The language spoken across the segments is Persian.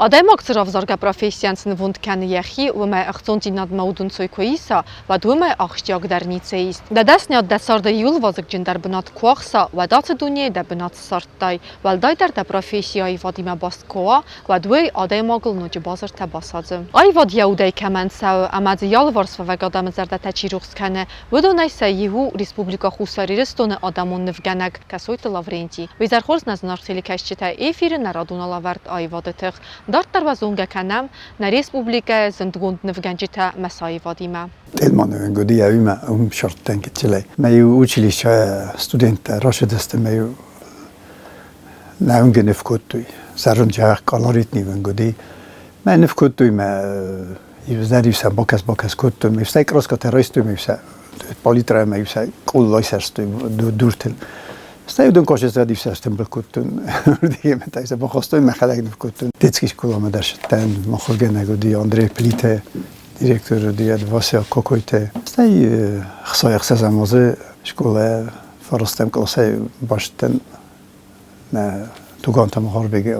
Adem aktiravzarga profesiyasını vund kəni yaxi və mə axtonci nad maudun soykoisa və dvəmə axştiaq dərnicəyist. Dədəsni ad dəsarda yul vazıq cindər bınat kuaqsa və datı dünyədə bınat sartday və daydər də profesiyayı vadimə baskova və dvəy adem agılnocu bazır təbasacı. Ay vad yaudəy kəmənsə əmədi yalvars və qadamı zərdə təçiruqs kəni və dönəysə yihu Respublika Xusariristonı adamın nivgənək kəsoytı Lavrenti. Vizərxorz nəznarxtili kəşçitə efiri nəraduna lavərt ayvadıtıq. Dartlar və zonga kənəm nə Respublika zindgund nivgəncitə məsai vadimə. Elman öngödi evime şarttan geçiley. Meyu uçilişe studente raşedeste meyu ne önge nefkuttuy. Sarınca kaloritni öngödi. Men nefkuttuy me yvzerivse bakas kuttum. Yvse kroska terroristuy yvse politra me yvse kulloiserstuy durtil. Stejden koşes zadi vsestem brakutun. Diyeme tayse bakhostoy me khalak nefkutun. Detskiş kulama derşetten mahorgenegodi Andrei Plite direktor دیاد واسه کوکویته. استای خسای خساز امروزه شکل فرستم کلاسی باشتن نه تو گانتم هر بگه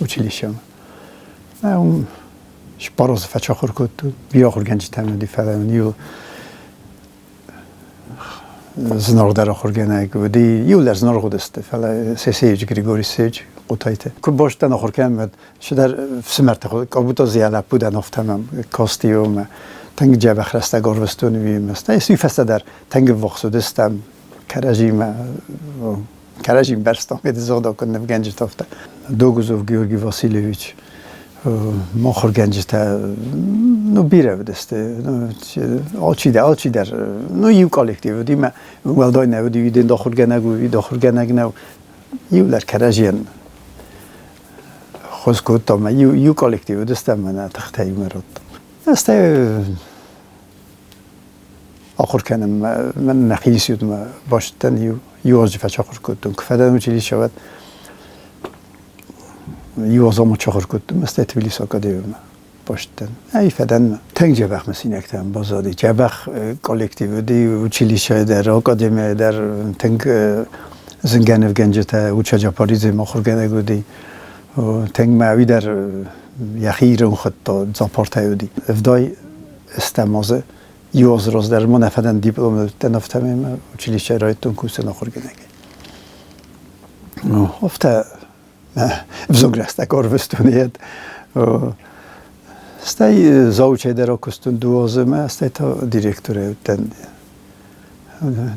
وچیلیشم. نه اون شپاروز فچاخور کد بیاخور گنجی تمنی فلان نیو زنار در آخر گنگ ودی یو در زنار خودست فلا سیج گریگوری سیج قطعیته که باشتن آخر کم ود شدر سمرت خود کابوتا زیاده بودن افتادم کاستیوم تنگ جبه خرسته گاروستونی ویم است ایسی فسته در تنگ وقصودستم کرجیم برستم که زاده کنم گنجی تافته دوگوزوف گیورگی واسیلیویچ ماخر گنجته نو بیره بدسته آلچی در نو یو کالکتیو دی ما ولدای نو دی دین داخل گنگ نو یو در کرجین خوش کود ما یو کالکتیو دسته من تخته مرد دسته آخر کنم من نخیلیسید ما باشتن یو آجی فچاخر کودم که فدام چیلی شود یوازم چهار کردم است تبلیس آکادیم باشتن. ای فدان تنگ جبخ مسین کردم بازاری جبخ کالکتیو دی و چیلی شاید در آکادمی در تنگ زنگانه گنجته و چجا پاریزی مخور گنگودی و تنگ معوی در یخیر اون خطا زاپارتای دی. افدای استمازه یواز راز در من فدان دیپلم تنفتم و چیلی شاید رایتون کوسه نخور گنگی. افته wzograsta korwestuniet. Staj zaučaj der okostun duozem, staj to direktore ten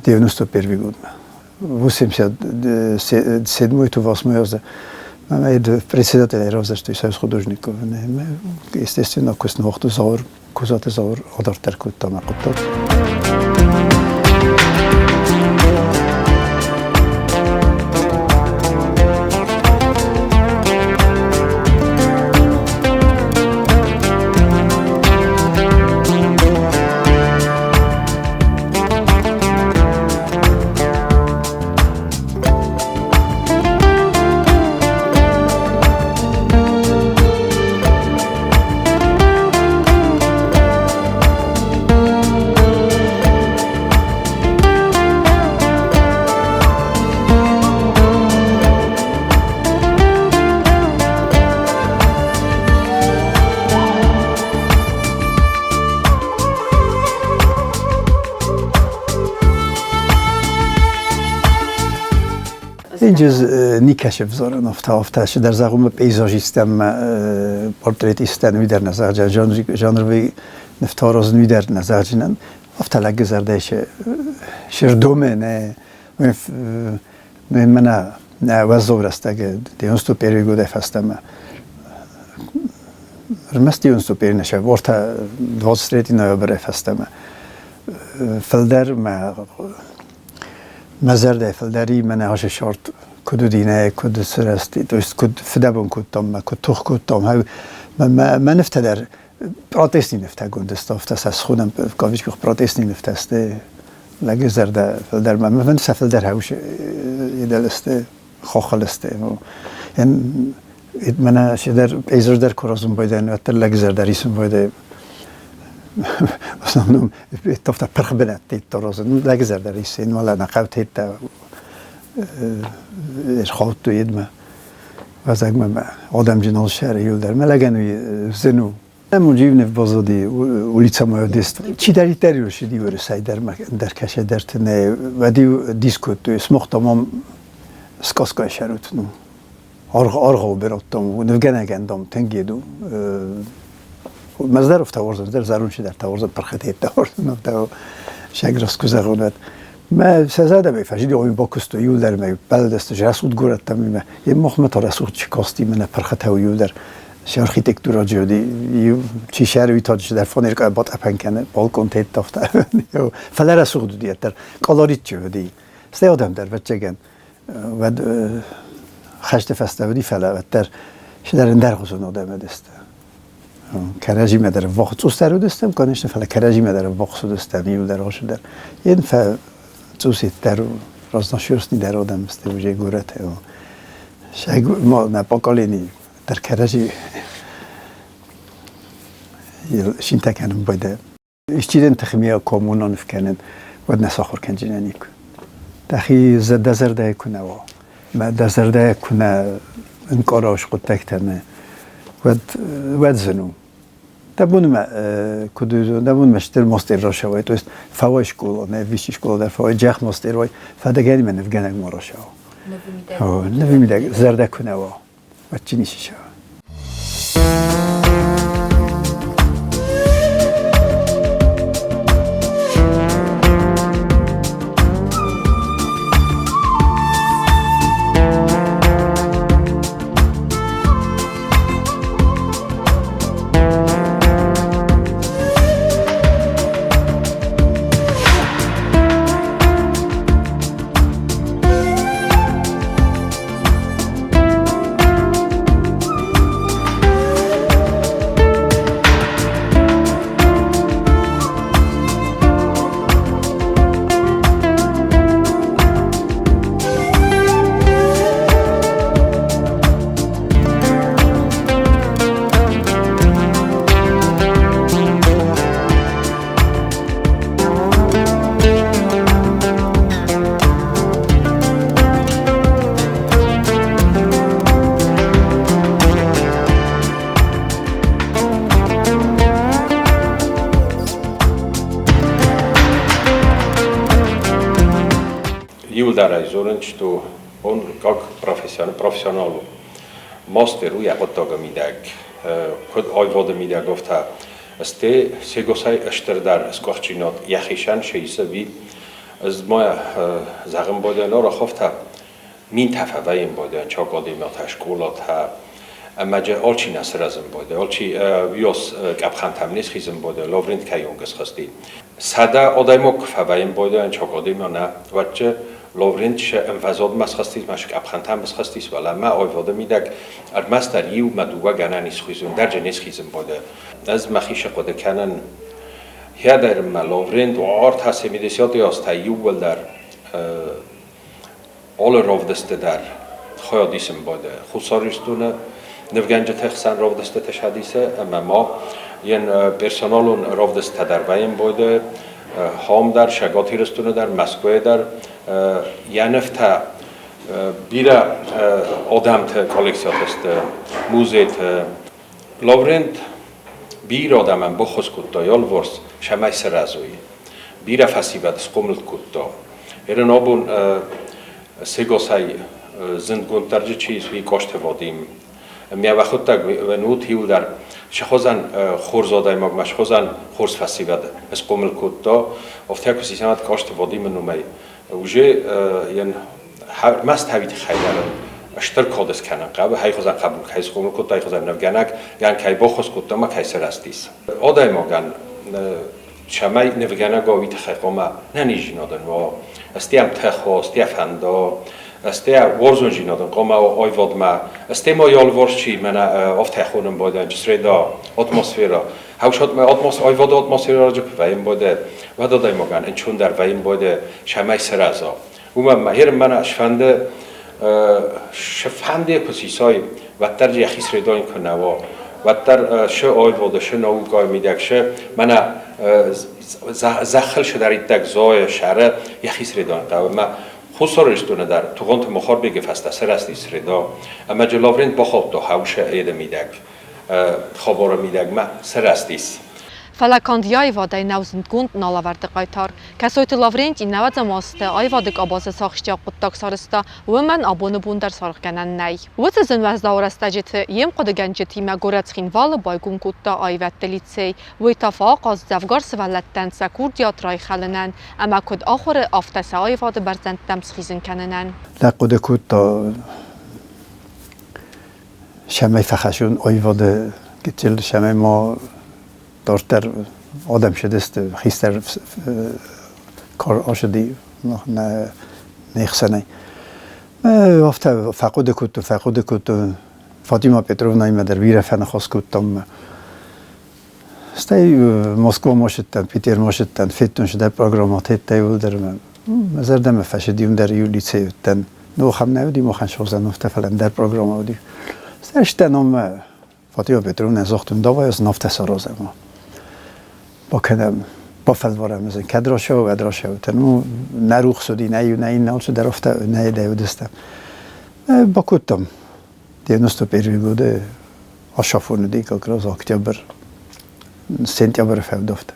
91 год. 87 to 8 mamy председателя Равзаштой союз художников. Естественно, костно вахту заур, кузаты заур одартар куттама куттар. اینجز نیکشف زارن افتاش در زغم پیزاژیستم پورتریتیستن وی در نظر جانر وی نفتاراز وی در نظر جنن افتالگ زردهش شردومه نه من وزور است که دیونستو پیری گوده فستم رمستی اونستو پیری نشه ورتا دوستریتی نایبره فستم فلدر ما مزرده فلدری من هاش شرط کدو دینه کدو سرستی دوست کد فدابون کدام کد توخ کدام ها من نفته در پروتستی نفته گندست افتاس از خودم کاویش که پروتستی نفته است لگه زرده فلدر من سفلدر هاوش یدلسته خاخلسته یعنی من شدر ایزر در کرازم باید نوتر لگه زردریسم باید основном тофта прхбелет титторозен легзер der is in wala na qaut hit er khawt yedma و از ما آدم جنال شهر یول در ملگنوی زنو نمونجیب نف بازدی ulica moja djestva. Či dari još je dio resaj der kaše der tene vadi diskutu smoch tamam skaska şerut nu. Arga berattam nevgenegen dam tengedu. Mazder of tawarz der zarun shi der tawarz parkhatet tawarz nu ta shagras kuzagonet. ما سزاده به فجدی اوین با کست یول در می بلدست جرسود گورت تمیمه یه مخمت رسود چی کاستی من پرخته و یول در architectura جدی چی شهری تاج در فانیر که بات اپن کنه بالکن تیت دافته فلر سود دیت در کالاریت جدی سه آدم در بچگن و خشت فسته بودی فلر در شدر اندر خصوص آدم دست کرجی مدر وقت استرو دستم کنش فلر کرجی مدر وقت دستم یول در آش در این ف توصیت در رازناشورستی در آدم است و جای گورته و شاید ما نپاکالینی در کرجی شین تکنم باید اشتیدن تخمیه کامونان فکنن و نساخور کنجینی کن دخی دزرده کنه و ما دزرده کنه انکاراش قد تکتنه و زنو دبون مشتر ماستر را شوید تو است فوای شکل نه ویشی شکل در فوای جخ ماستر وای فدگری من نفگنگ ما را شو نفهمیده زرده کنه و چی نیشی شو Юлдара изоренчту он как профессионал мастер уя готага мидаг код айвода мидаг гофта асте сегосай аштердар скохчинот яхишан шейса ви از ما زغم بودن را خفته مین تفاویم بودن چه آکادمیات اشکالات ها اما جه آلچی نصر ازم بوده آلچی یوس کبخان تمنیس خیزم بوده لاورند که یونگس خستی ساده آدم کفاویم بودن چه آکادمیات نه وچه لاورند شه انفزاد مس خستیس مش کبخان تم بس خستیس ولی ما آیواده میدک ارمستر یو مدوگا گنانیس خیزم در جنیس خیزم بوده از مخیش قد کنن هیا در ملاورند و آرت هستی میدیسیاتی است یوول در آل رافدسته در خیادیسم بوده خودساریستونه نفگنج تخسن رافدسته تشادیسه اما ما ین پرسونالون رافدسته در ویم بوده هام در شگاتی رستونه در مسکوه در ینفته بیره آدم ته کالکسیات است موزه ته لاورند بیر آدمم بخوز کتا یال ورس شمای سرازوی بیر فسیبت سقمل کتا ایران آبون سگاسای زندگون درجه چیز وی کاشت وادیم میا وقت تک و نوت هیو در شخصان خورزاده ماگ مش خورزان خورز فسیبت سقمل کتا افتیا کسی سمت کاشت وادیم نمی وجه ین مست هویت خیلی اشتر کادس کنن قبل هی خودن قبول کیس قوم کتا هی خودن نفگنک یعنی کی بخوز کتا ما کیس راستیس آدای ما گن شمای نفگنک آویت خیقوما ننیجی نادن و استیم تخو استیم فندا استیم ورزون جی نادن قوما آی واد ما استیم آیال ورز چی من آفت خونم بودن جسریدا اتمسفیرا هوشات ما اتمسفیر آی واد اتمسفیرا راجع ویم بوده و دادای ما گن انچون در ویم بوده شمای سرازا و من هر من اشفنده شفهنده پسیسای وقتر جیخیس ریدان کنه وقتر شه آیواده شه نوگاه میدک شه من زخل شده ریدک زای شهره یخیس ریدان کنه من خسارشتونه در توغانت مخار بگه فسته سرستی سردا اما جلاورین بخواب تو حوشه ایده میدگ خبر میدگ ما سرستیس Фалаканд айвада наузанд гунд налаварда қайтар. Касойты Лаврент и навадza масты айвадык абазы сақшчақ бұттақ сарыста өмен абоны бундар сарықганан най. Өтізін вәздаураста жеті ем қодыган жетіме горецхин валы байгун кутта айватты лицей. Өйтафа қаз завгар сывалаттан сакур диатрай халынан, әмә көд ахыры афтасы айвады барзандтам схизін канынан. لقد كنت شمع فخشون آیواده گتیل شمع ما داشتر آدم شده است خیستر کار آشدی نه نخسنه وقت فقود کت فاطمه پترونا در ویره فن خاص کتم استی مسکو ماشتن پیتر ماشتن فیتون شده پروگرامات هیتیول در مزردم فشدیم در یولیسه تن نو خم نودی مخن شوزن نفته فلان در پروگرام آدی استنام فاطمه پترونا زختم داوایس نفته سرازه ما با کنم با فلوارم مثلا کدراشو و ادراشو تنو نروخ سودی نه نه این نالش در افته نه دیودستم با کتم دیونستو پیروی بوده آشافون دیگه کراز اکتبر سنتیابر فودفته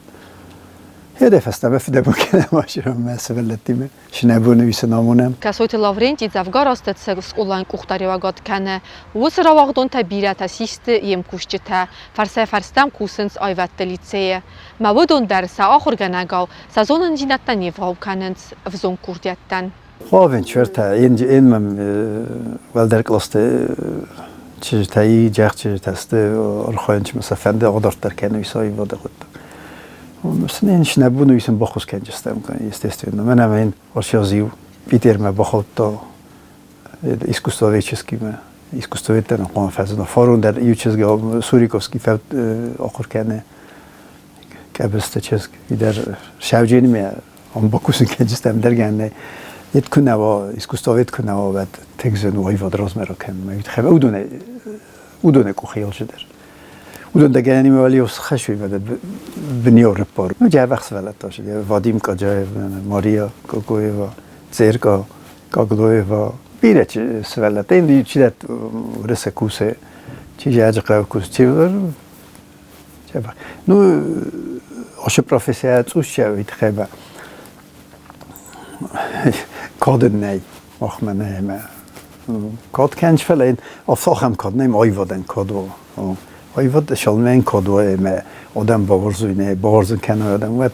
هدف است بفده بکنم آشرام مسئولتیمه شنبو نویس نامونم Касойты Лаврент и завгар астыцы скулан кухтаревагат кәне. Осы равағдон та бирата систы ем кушчыта. Фарсам кусынс айватты лицее. Мавыдон дәрсі ахырганагау. Сазонын жинаттан евгау кәнінс взон курдияттан. خوابن چرتا این من ولدر کلاسته چیزی جاک چیزی تسته آرخوانش مثلا فنده آدارت در کنی سایی واد خود مثلا اینش نبود نویسم بخوز کنج استم کنی استیستم من هم این آشیازیو پیتر من بخواد تا ایسکوستوی چیزکی من ایسکوستوی تن قوم فضل فارون در یو چیزی سوریکوسکی فوت آخر کنه که بسته چیز در شوجینی می هم بکوسن کنج استم در گنده یت کنه و ایسکوستویت کنه و بعد تگزن و ایواد راز مرا کن میت خب اودونه کو خیال شدر اودون دگانی میوالی از خشوی بعد بنیار پار مجه وقت ولد داشت وادیم کجای ماریا کوکوی و زرگا کاغلوی و بیره چه سوالت این چی دت رس کوسه چی جاج قاو کوس چی ور چه با نو آش پروفسیات اوش چه خیبه کادر نی آخ من نه کاد کنج فلین افساخم کاد نیم آیوادن کادو آیواد شالمین کادوه ما آدم باورزوینه باورزن کنه آدم و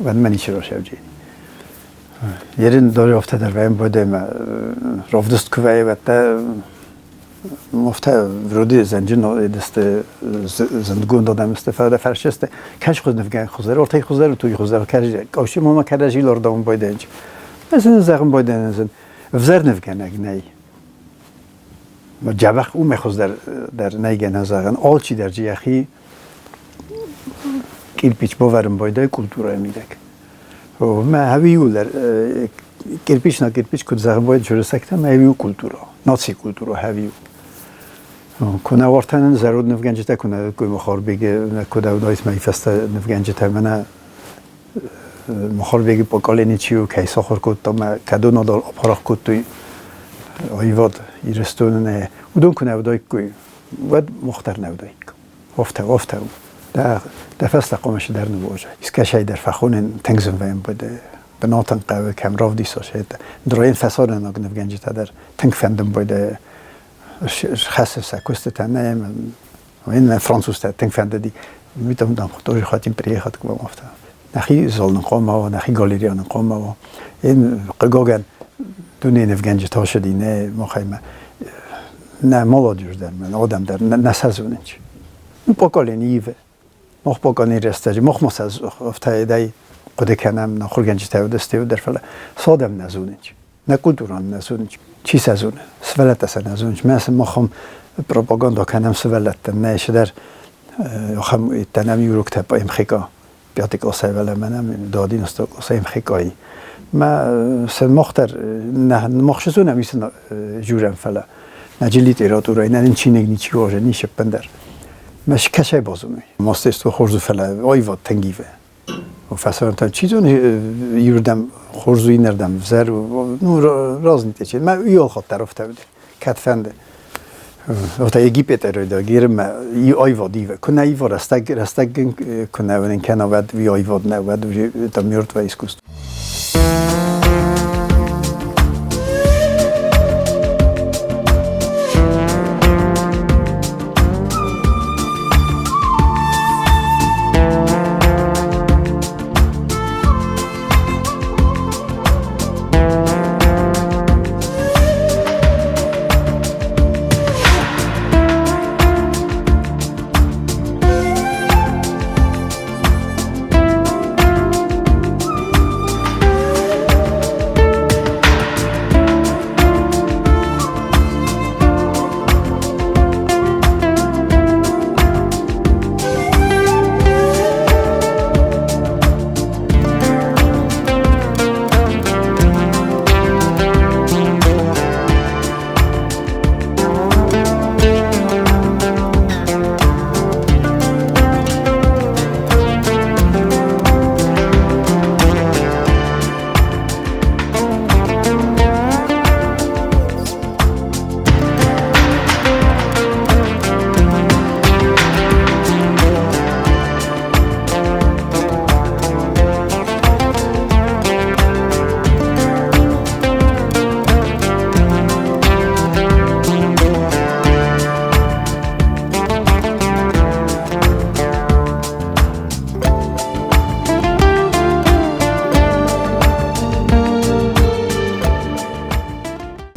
منی چرا شوجی یرین داری افته در ویم بوده ما رفدست کوی و تا مفته ورودی زنجین دست زندگون دادم استفاده فرشسته کش خود نفگن خوزر ارتای خوزر توی خوزر کردی کاشی ماما کردی لردام بوده اینج مثلا زخم بوده نزن وزر نفگن اگنی و جوخ او میخواست در نیگه نزاغن آلچی در جیخی کلپیچ باورم بایده کلتورای میدک و ما هویو در کلپیچ نا کلپیچ کد زاغن باید جور سکتم هویو کلتورا ناسی کلتورا هویو کنه وارتن ضرور نفگنجته کنه کوی مخار بگه کده و دایت میفسته نفگنجته منه مخار بگه با کالینی چیو که ساخر کد تا ما کدو ندار اپاراخ کد توی آیواد ایرستون نه ودون کنه ودای کوی ود مختار نودای افته در فست قامش در نواجه اسکشای در فخون تنگزم ویم بوده بناتن قوی کم راو دیسا شد دراین فساد ناگ نفگنجتا در تنگ فندم بوده خاص سکوست تنه و این فرانسوس تنگ فنده دی میتونم دام خطوری خاطیم پریه خاط کنم افته نخی زال نقام و نخی گالری نقام و این قگاگن دونه نفگنجتا شدی نه مخیمه نه مالا جور در من آدم در نسازوننچ پاکالی نیوه مخ پاکانی رستجی مخ مساز افته دای قده کنم نخور گنج تاو دسته و در فلا سادم نزوننچ نه کلتوران نزوننچ چی سازونه سوالت اصلا نزوننچ مثلا مخم پروپاگاندا کنم سوالت نه در خم تنم یوروک تپا امخیکا بیاتی کاسه ولی منم دادین است کاسه امخیکایی ما سن مختر نه مخشزونه میسن جورم فلا نجلیت ایراتورای نه این چینگ نیچی واژه نیشه بندر مش کشای بازونی ماستست و خورزو فلا آیواد تنگیوه و فسران تا چیزون یوردم خورزوی نردم زر و نو راز نیته چید من یال خود طرف تبده کتفنده وقتی Egypter da girma I ajvad ive. Kunna I var rastag kunna ven kenna vad vi ajvad nu vad da mjört var iskust.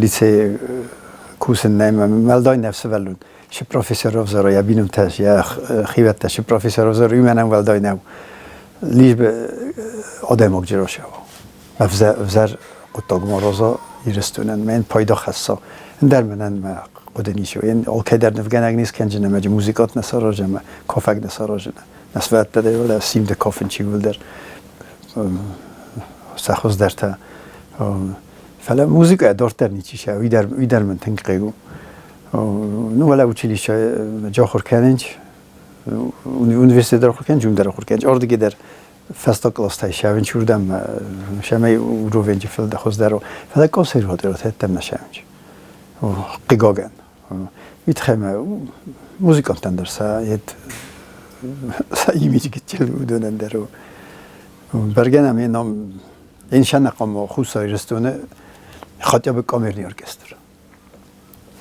Lice kusen nema meldaj nefse velun. Še profesorov zaro ja binum też ja khiwetta še profesorov zaro imenam meldaj nev. Liczby odemok dzierosiało. Wzer قطاق مرازا يرستونن من پایدا خاصا در منن ما قدنیشو این آلکه در نفگنگ نیست کنج نماج موزیکات نساراج ما کافک نساراج نه نسبت داده ولی سیم د کافن چی ول در سخوز در تا فلا موزیک دارت در نیچیشه وی در من تنقیگو نو ولی اوچیلیش جا خور کننج üniversite در خور کنج در خور کنج آردی در فستا کلاس تای شاون چوردم شمای رو ونج فلد خوز درو فلا کنسرواتوار هتم نشاونج و قیگاگن میتخم موزیکانتن در سایت سایمیج گیتچل بودن درو برگنم اینام این شنقام خوصای رستونه خاطر به کامرنی ارکستر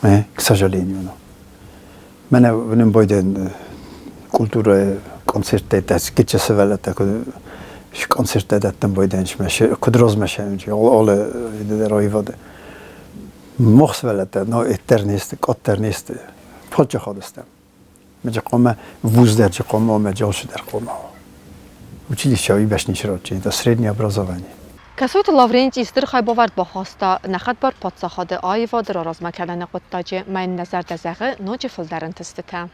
نه کساجالینیونو من باید kulturę koncerty też kicie sewele tako koncerty datem boydenśmy się kudrozmy się ale deroj wody mochswele te no eternisty koternisty podcie chodestem będzie koma wózder czy koma będzie oszder koma uczyliście i właśnie środki to średnie obrazowanie Kasut Lawrenti istırxay bovard baxasta naxatbar patsaxadı ayvadır arazma kələni qıttaci mən nəzər dəzəği noci fildarın tistitə.